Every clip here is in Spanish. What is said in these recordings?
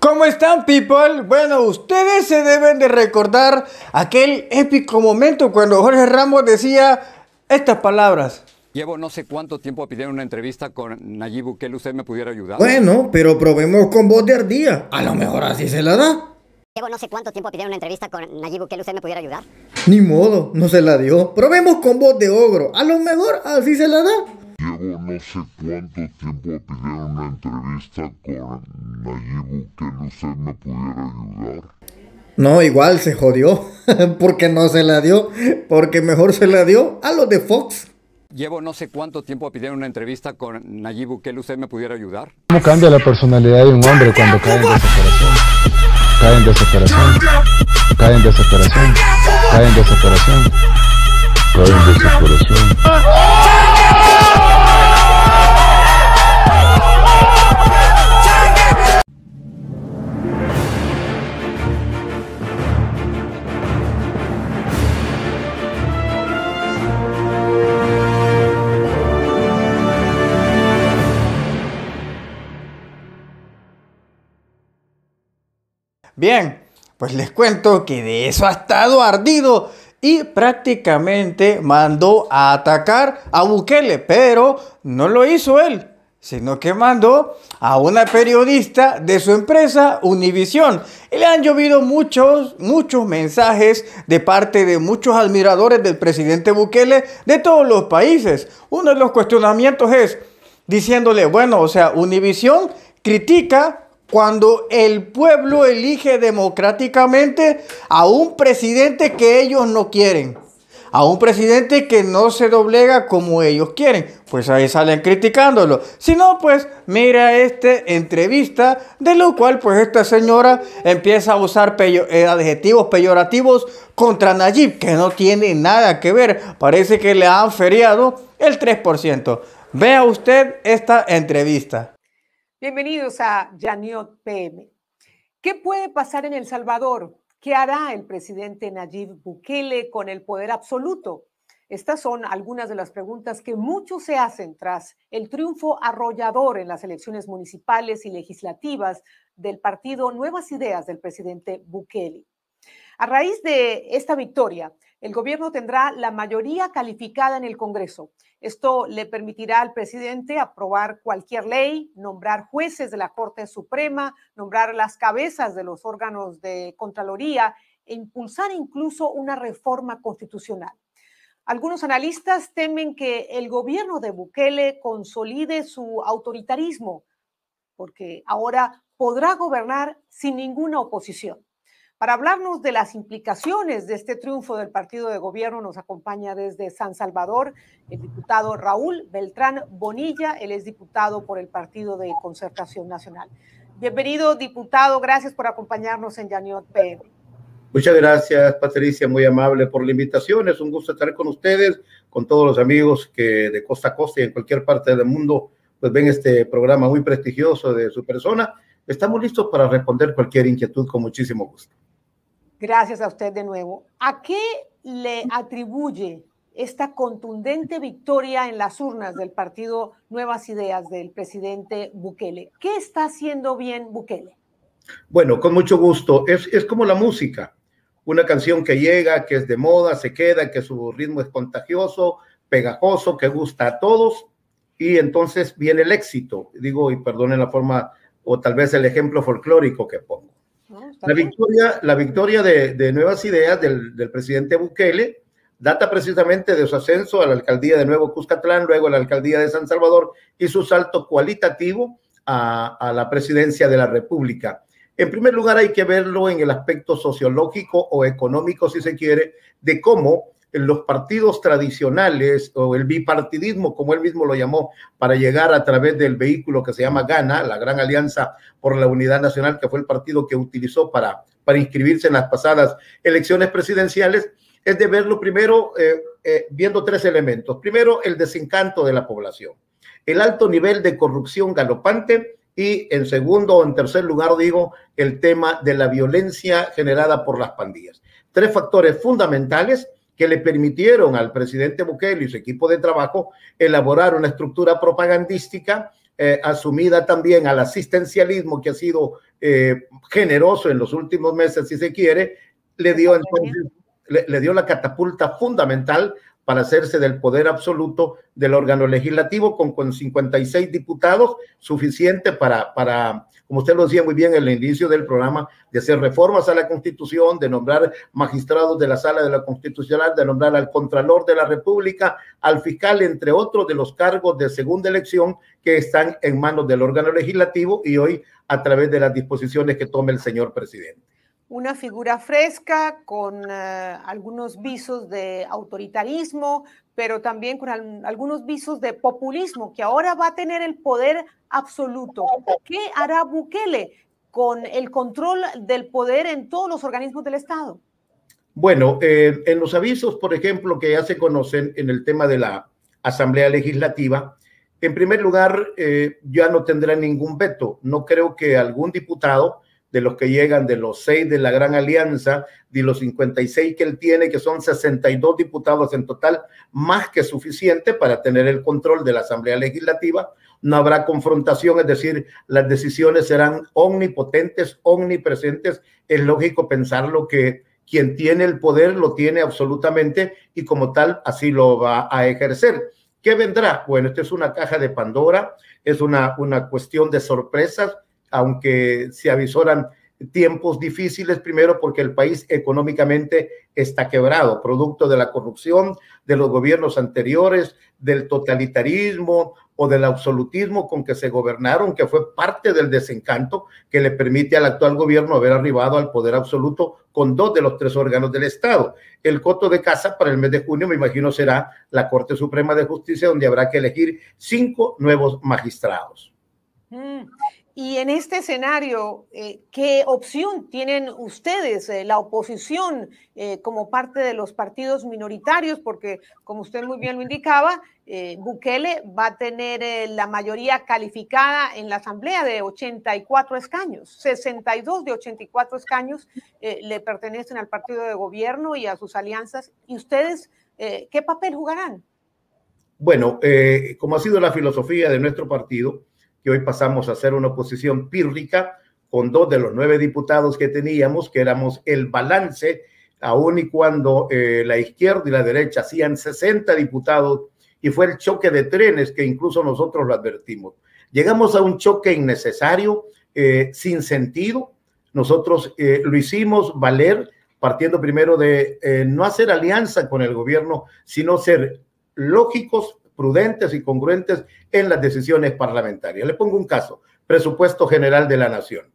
¿Cómo están, people? Bueno, ustedes se deben de recordar aquel épico momento cuando Jorge Ramos decía estas palabras. Llevo no sé cuánto tiempo pidiendo una entrevista con Nayib Bukele. ¿Usted me pudiera ayudar? Bueno, pero probemos con voz de ardilla. A lo mejor así se la da. Llevo no sé cuánto tiempo pidiendo una entrevista con Nayib Bukele. ¿Usted me pudiera ayudar? Ni modo, no se la dio. Probemos con voz de ogro. A lo mejor así se la da. Llevo no sé cuánto tiempo pidiendo una entrevista con Nayib Bukele. ¿Usted me pudiera ayudar? No, igual se jodió. Porque no se la dio. Porque mejor se la dio a los de Fox. Llevo no sé cuánto tiempo pidiendo una entrevista con Nayib Bukele. ¿Usted me pudiera ayudar? ¿Cómo cambia la personalidad de un hombre cuando cae en desesperación? Cae en desesperación. Cae en desesperación. Cae en desesperación. Cae en desesperación. Bien, pues les cuento que de eso ha estado ardido y prácticamente mandó a atacar a Bukele, pero no lo hizo él, sino que mandó a una periodista de su empresa Univisión. Y le han llovido muchos mensajes de parte de muchos admiradores del presidente Bukele de todos los países. Uno de los cuestionamientos es diciéndole, bueno, o sea, Univisión critica cuando el pueblo elige democráticamente a un presidente que ellos no quieren, a un presidente que no se doblega como ellos quieren, pues ahí salen criticándolo. Si no, pues mira esta entrevista, de lo cual pues esta señora empieza a usar adjetivos peyorativos contra Nayib, que no tiene nada que ver, parece que le han feriado el 3%. Vea usted esta entrevista. Bienvenidos a Yaniot PM. ¿Qué puede pasar en El Salvador? ¿Qué hará el presidente Nayib Bukele con el poder absoluto? Estas son algunas de las preguntas que muchos se hacen tras el triunfo arrollador en las elecciones municipales y legislativas del partido Nuevas Ideas del presidente Bukele. A raíz de esta victoria, el gobierno tendrá la mayoría calificada en el Congreso. Esto le permitirá al presidente aprobar cualquier ley, nombrar jueces de la Corte Suprema, nombrar las cabezas de los órganos de Contraloría e impulsar incluso una reforma constitucional. Algunos analistas temen que el gobierno de Bukele consolide su autoritarismo, porque ahora podrá gobernar sin ninguna oposición. Para hablarnos de las implicaciones de este triunfo del partido de gobierno, nos acompaña desde San Salvador el diputado Raúl Beltrán Bonilla. Él es diputado por el Partido de Concertación Nacional. Bienvenido, diputado. Gracias por acompañarnos en Yaniot PM. Muchas gracias, Patricia, muy amable por la invitación. Es un gusto estar con ustedes, con todos los amigos que de costa a costa y en cualquier parte del mundo pues ven este programa muy prestigioso de su persona. Estamos listos para responder cualquier inquietud con muchísimo gusto. Gracias a usted de nuevo. ¿A qué le atribuye esta contundente victoria en las urnas del partido Nuevas Ideas del presidente Bukele? ¿Qué está haciendo bien Bukele? Bueno, con mucho gusto. Es como la música. Una canción que llega, que es de moda, se queda, que su ritmo es contagioso, pegajoso, que gusta a todos, y entonces viene el éxito. Digo, y perdonen la forma, o tal vez el ejemplo folclórico que pongo. La victoria de Nuevas Ideas del presidente Bukele data precisamente de su ascenso a la alcaldía de Nuevo Cuscatlán, luego a la alcaldía de San Salvador y su salto cualitativo a la presidencia de la República. En primer lugar, hay que verlo en el aspecto sociológico o económico, si se quiere, de cómo los partidos tradicionales o el bipartidismo, como él mismo lo llamó, para llegar a través del vehículo que se llama GANA, la Gran Alianza por la Unidad Nacional, que fue el partido que utilizó para inscribirse en las pasadas elecciones presidenciales, es de verlo primero viendo tres elementos. Primero, el desencanto de la población, el alto nivel de corrupción galopante y en segundo o en tercer lugar, digo, el tema de la violencia generada por las pandillas. Tres factores fundamentales que le permitieron al presidente Bukele y su equipo de trabajo elaborar una estructura propagandística asumida también al asistencialismo que ha sido generoso en los últimos meses, si se quiere, le dio entonces, le dio la catapulta fundamental para hacerse del poder absoluto del órgano legislativo con 56 diputados, suficiente para, como usted lo decía muy bien en el inicio del programa, de hacer reformas a la Constitución, de nombrar magistrados de la Sala de la Constitucional, de nombrar al Contralor de la República, al fiscal, entre otros de los cargos de segunda elección que están en manos del órgano legislativo y hoy a través de las disposiciones que tome el señor presidente. Una figura fresca con algunos visos de autoritarismo, pero también con algunos visos de populismo, que ahora va a tener el poder absoluto. ¿Qué hará Bukele con el control del poder en todos los organismos del Estado? Bueno, en los avisos, por ejemplo, que ya se conocen en el tema de la Asamblea Legislativa, en primer lugar, ya no tendrá ningún veto. No creo que algún diputado de los que llegan de los 6 de la Gran Alianza, de los 56 que él tiene, que son 62 diputados en total, más que suficiente para tener el control de la Asamblea Legislativa. No habrá confrontación, es decir, las decisiones serán omnipotentes, omnipresentes. Es lógico pensarlo que quien tiene el poder lo tiene absolutamente y como tal así lo va a ejercer. ¿Qué vendrá? Bueno, esto es una caja de Pandora, es una cuestión de sorpresas, aunque se avisoran tiempos difíciles, primero porque el país económicamente está quebrado, producto de la corrupción de los gobiernos anteriores, del totalitarismo o del absolutismo con que se gobernaron, que fue parte del desencanto que le permite al actual gobierno haber arribado al poder absoluto con 2 de los 3 órganos del Estado. El coto de caza para el mes de junio, me imagino, será la Corte Suprema de Justicia, donde habrá que elegir 5 nuevos magistrados. Y en este escenario, ¿qué opción tienen ustedes, la oposición, como parte de los partidos minoritarios? Porque, como usted muy bien lo indicaba, Bukele va a tener la mayoría calificada en la Asamblea de 84 escaños. 62 de 84 escaños le pertenecen al partido de gobierno y a sus alianzas. ¿Y ustedes qué papel jugarán? Bueno, como ha sido la filosofía de nuestro partido, que hoy pasamos a ser una oposición pírrica con 2 de los 9 diputados que teníamos, que éramos el balance, aun y cuando la izquierda y la derecha hacían 60 diputados y fue el choque de trenes que incluso nosotros lo advertimos. Llegamos a un choque innecesario, sin sentido. Nosotros lo hicimos valer partiendo primero de no hacer alianza con el gobierno, sino ser lógicos, prudentes y congruentes en las decisiones parlamentarias. Le pongo un caso, presupuesto general de la nación.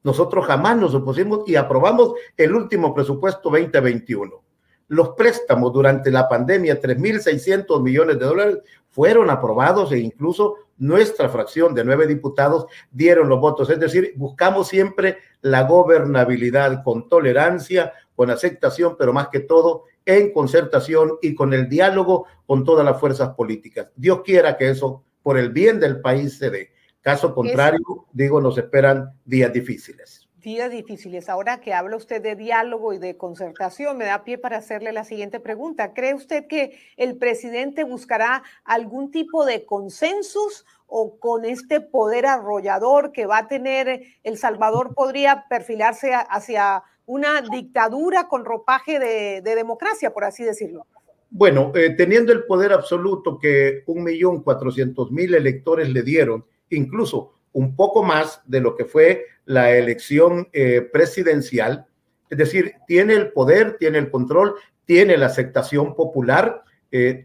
Nosotros jamás nos opusimos y aprobamos el último presupuesto 2021. Los préstamos durante la pandemia, 3.600 millones de dólares, fueron aprobados e incluso nuestra fracción de 9 diputados dieron los votos. Es decir, buscamos siempre la gobernabilidad con tolerancia, con aceptación, pero más que todo en concertación y con el diálogo con todas las fuerzas políticas. Dios quiera que eso, por el bien del país, se dé. Caso contrario, digo, nos esperan días difíciles. Días difíciles. Ahora que habla usted de diálogo y de concertación, me da pie para hacerle la siguiente pregunta. ¿Cree usted que el presidente buscará algún tipo de consensus o con este poder arrollador que va a tener El Salvador podría perfilarse hacia una dictadura con ropaje de democracia, por así decirlo? Bueno, teniendo el poder absoluto que 1.400.000 electores le dieron, incluso un poco más de lo que fue la elección presidencial, es decir, tiene el poder, tiene el control, tiene la aceptación popular.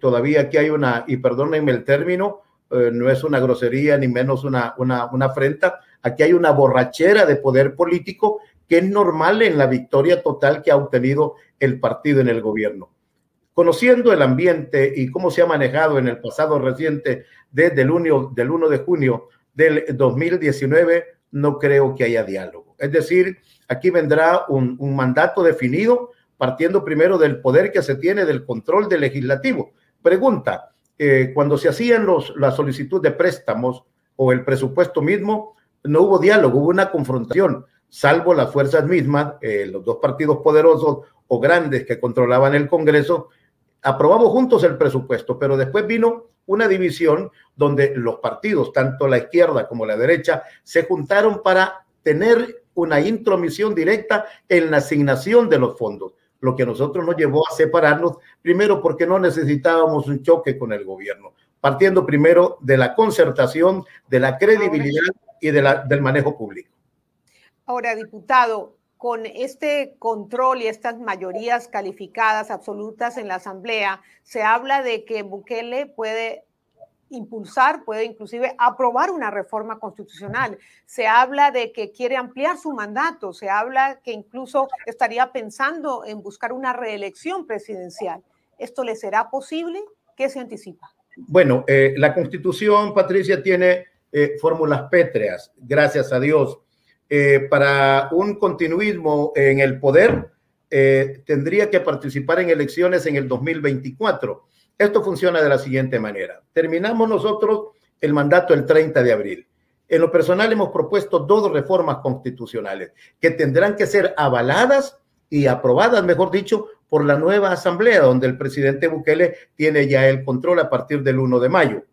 Todavía aquí hay una, y perdónenme el término, no es una grosería ni menos una afrenta, aquí hay una borrachera de poder político que es normal en la victoria total que ha obtenido el partido en el gobierno. Conociendo el ambiente y cómo se ha manejado en el pasado reciente, desde el 1 de junio del 2019, no creo que haya diálogo. Es decir, aquí vendrá un mandato definido, partiendo primero del poder que se tiene del control del legislativo. Pregunta, cuando se hacían la solicitud de préstamos o el presupuesto mismo, no hubo diálogo, hubo una confrontación, salvo las fuerzas mismas, los 2 partidos poderosos o grandes que controlaban el Congreso. Aprobamos juntos el presupuesto, pero después vino una división donde los partidos, tanto la izquierda como la derecha, se juntaron para tener una intromisión directa en la asignación de los fondos, lo que a nosotros nos llevó a separarnos, primero porque no necesitábamos un choque con el gobierno, partiendo primero de la concertación, de la credibilidad y del manejo público. Ahora, diputado, con este control y estas mayorías calificadas absolutas en la Asamblea, se habla de que Bukele puede impulsar, puede inclusive aprobar una reforma constitucional. Se habla de que quiere ampliar su mandato, se habla que incluso estaría pensando en buscar una reelección presidencial. ¿Esto le será posible? ¿Qué se anticipa? Bueno, la Constitución, Patricia, tiene fórmulas pétreas, gracias a Dios. Para un continuismo en el poder, tendría que participar en elecciones en el 2024. Esto funciona de la siguiente manera. Terminamos nosotros el mandato el 30 de abril. En lo personal hemos propuesto 2 reformas constitucionales que tendrán que ser avaladas y aprobadas, mejor dicho, por la nueva Asamblea, donde el presidente Bukele tiene ya el control a partir del 1 de mayo.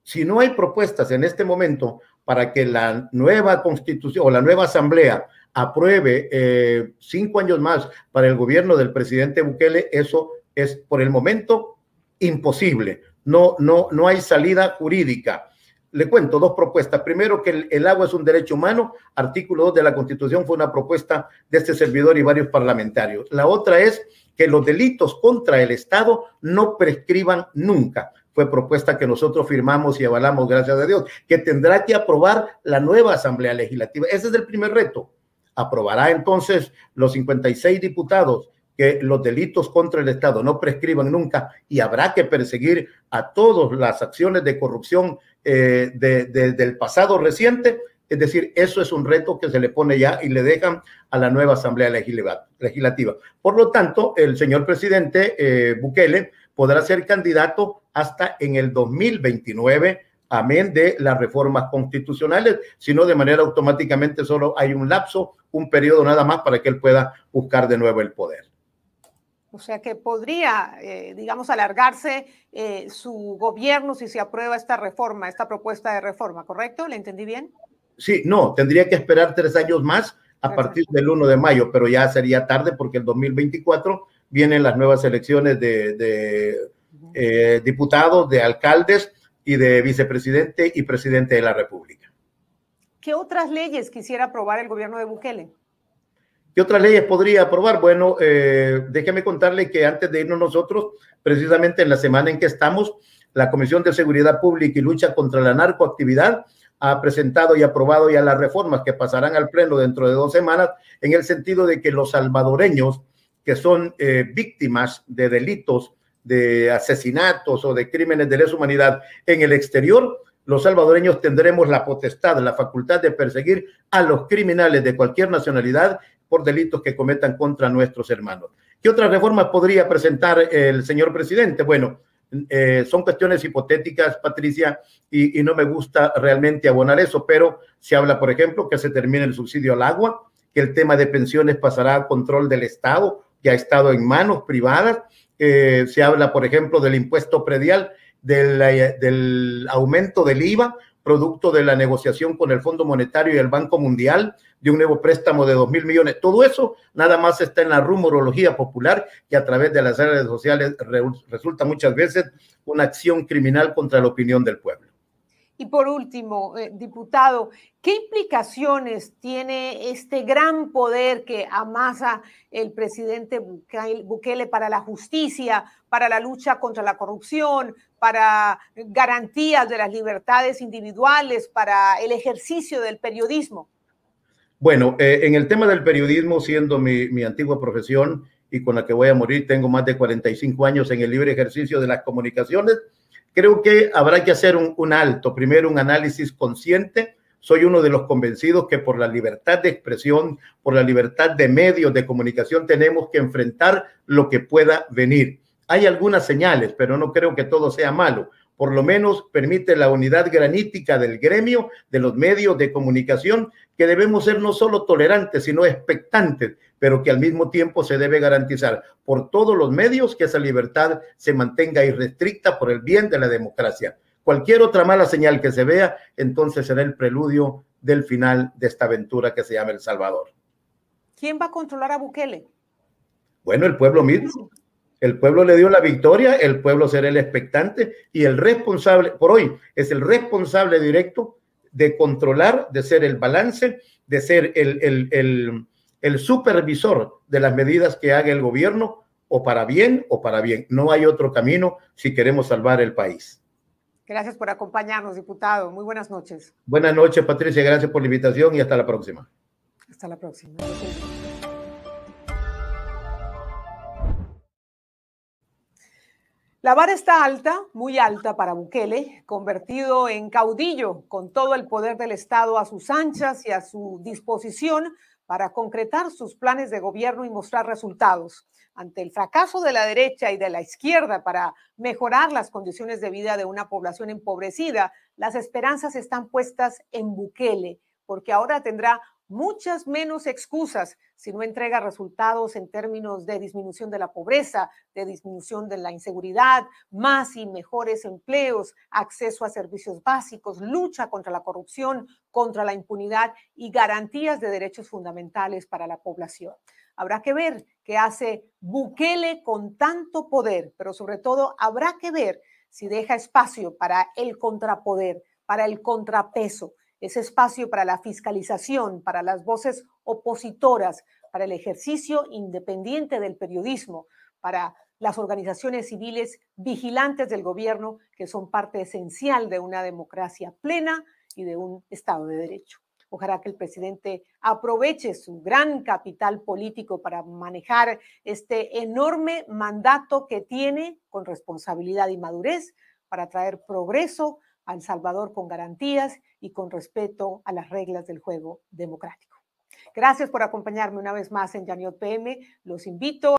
Si no hay propuestas en este momento para que la nueva Constitución o la nueva Asamblea apruebe 5 años más para el gobierno del presidente Bukele, eso es por el momento imposible. No hay salida jurídica. Le cuento 2 propuestas. Primero, que el agua es un derecho humano. Artículo 2 de la Constitución fue una propuesta de este servidor y varios parlamentarios. La otra es que los delitos contra el Estado no prescriban nunca. Fue propuesta que nosotros firmamos y avalamos, gracias a Dios, que tendrá que aprobar la nueva Asamblea Legislativa. Ese es el primer reto. Aprobará entonces los 56 diputados que los delitos contra el Estado no prescriban nunca y habrá que perseguir a todas las acciones de corrupción del pasado reciente. Es decir, eso es un reto que se le pone ya y le dejan a la nueva Asamblea Legislativa. Por lo tanto, el señor presidente Bukele podrá ser candidato hasta en el 2029, amén de las reformas constitucionales, sino de manera automáticamente solo hay un lapso, un periodo nada más para que él pueda buscar de nuevo el poder. O sea que podría, digamos, alargarse su gobierno si se aprueba esta reforma, esta propuesta de reforma, ¿correcto? ¿Le entendí bien? Sí, no, tendría que esperar 3 años más a partir del 1 de mayo, pero ya sería tarde porque el 2024 vienen las nuevas elecciones de diputados, de alcaldes y de vicepresidente y presidente de la República. ¿Qué otras leyes quisiera aprobar el gobierno de Bukele? ¿Qué otras leyes podría aprobar? Bueno, déjeme contarle que antes de irnos nosotros, precisamente en la semana en que estamos, la Comisión de Seguridad Pública y Lucha contra la Narcoactividad ha presentado y aprobado ya las reformas que pasarán al Pleno dentro de 2 semanas, en el sentido de que los salvadoreños que son víctimas de delitos, de asesinatos o de crímenes de lesa humanidad en el exterior, los salvadoreños tendremos la potestad, la facultad de perseguir a los criminales de cualquier nacionalidad por delitos que cometan contra nuestros hermanos. ¿Qué otras reformas podría presentar el señor presidente? Bueno, son cuestiones hipotéticas, Patricia, y no me gusta realmente abonar eso, pero se habla, por ejemplo, que se termine el subsidio al agua, que el tema de pensiones pasará a control del Estado, que ha estado en manos privadas. Se habla, por ejemplo, del impuesto predial, del aumento del IVA, producto de la negociación con el Fondo Monetario y el Banco Mundial, de un nuevo préstamo de 2.000 millones. Todo eso nada más está en la rumorología popular, que a través de las redes sociales resulta muchas veces una acción criminal contra la opinión del pueblo. Y por último, diputado, ¿qué implicaciones tiene este gran poder que amasa el presidente Bukele para la justicia, para la lucha contra la corrupción, para garantías de las libertades individuales, para el ejercicio del periodismo? Bueno, en el tema del periodismo, siendo mi antigua profesión y con la que voy a morir, tengo más de 45 años en el libre ejercicio de las comunicaciones. Creo que habrá que hacer un alto, primero un análisis consciente. Soy uno de los convencidos que por la libertad de expresión, por la libertad de medios de comunicación, tenemos que enfrentar lo que pueda venir. Hay algunas señales, pero no creo que todo sea malo. por lo menos permite la unidad granítica del gremio, de los medios de comunicación, que debemos ser no solo tolerantes, sino expectantes, pero que al mismo tiempo se debe garantizar por todos los medios que esa libertad se mantenga irrestricta por el bien de la democracia. Cualquier otra mala señal que se vea, entonces será el preludio del final de esta aventura que se llama El Salvador. ¿Quién va a controlar a Bukele? Bueno, el pueblo mismo. El pueblo le dio la victoria, el pueblo será el expectante y el responsable, por hoy, es el responsable directo de controlar, de ser el balance, de ser el supervisor de las medidas que haga el gobierno, o para bien o para bien. No hay otro camino si queremos salvar el país. Gracias por acompañarnos, diputado. Muy buenas noches. Buenas noches, Patricia. Gracias por la invitación y hasta la próxima. Hasta la próxima. La vara está alta, muy alta para Bukele, convertido en caudillo con todo el poder del Estado a sus anchas y a su disposición para concretar sus planes de gobierno y mostrar resultados. Ante el fracaso de la derecha y de la izquierda para mejorar las condiciones de vida de una población empobrecida, las esperanzas están puestas en Bukele, porque ahora tendrá muchas menos excusas si no entrega resultados en términos de disminución de la pobreza, de disminución de la inseguridad, más y mejores empleos, acceso a servicios básicos, lucha contra la corrupción, contra la impunidad y garantías de derechos fundamentales para la población. Habrá que ver qué hace Bukele con tanto poder, pero sobre todo habrá que ver si deja espacio para el contrapoder, para el contrapeso, ese espacio para la fiscalización, para las voces opositoras, para el ejercicio independiente del periodismo, para las organizaciones civiles vigilantes del gobierno, que son parte esencial de una democracia plena y de un Estado de Derecho. Ojalá que el presidente aproveche su gran capital político para manejar este enorme mandato que tiene con responsabilidad y madurez para traer progreso a El Salvador con garantías y con respeto a las reglas del juego democrático. Gracias por acompañarme una vez más en Yaniot PM. Los invito